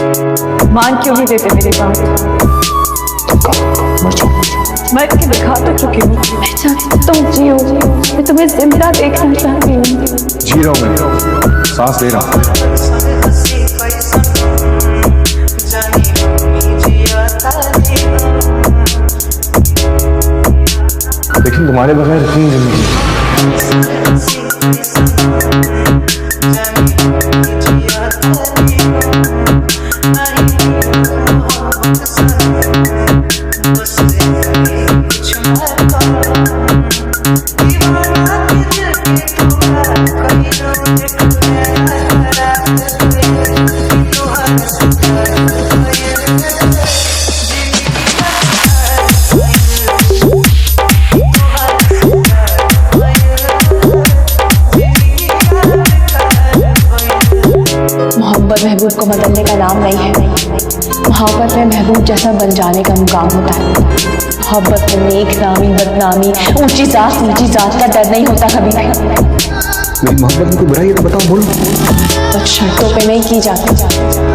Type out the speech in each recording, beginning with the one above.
मान क्यों नहीं देते मेरी बात? मर के दिखा तो चुकी हूँ। मैं चाहती हूँ तुम जियो, मैं तुम्हें जिंदा देखना चाहती हूँ। जी रहा हूँ मैं, सांस ले रहा हूँ। लेकिन तुम्हारे बगैर इतनी जिंदगी मोहब्बत महबूब को बदलने का नाम नहीं है। मोहब्बत में महबूब जैसा बन जाने का मुकाम होता है। मोहब्बत में नेक नामी बदनामी ऊंची जात का डर नहीं होता कभी। मेरी मोहब्बत में कोई बुराई है तो बताओ, बोलो। कुछ शर्तों पे नहीं की जाती।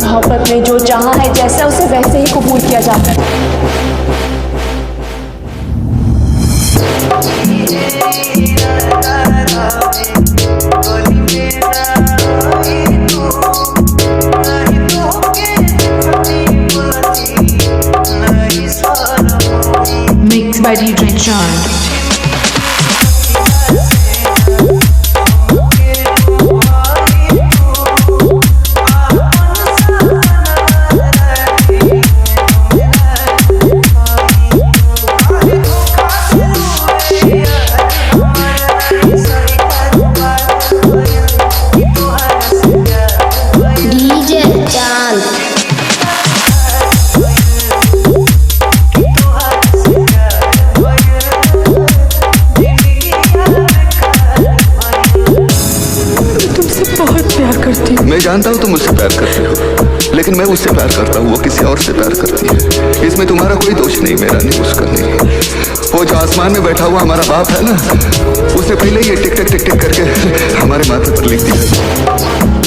मोहब्बत में जो चाहा है जैसा उसे वैसे ही कबूल किया जाता है। Mixed by DJ Chand. मैं जानता हूँ तुम मुझसे प्यार करते हो, लेकिन मैं उससे प्यार करता हूँ, वो किसी और से प्यार करती है। इसमें तुम्हारा कोई दोष नहीं, मेरा नहीं, उसका नहीं। वो जो आसमान में बैठा हुआ हमारा बाप है ना, उसने पहले ही टिक टिक टिक टिक करके हमारे माथे पर लिख दिया।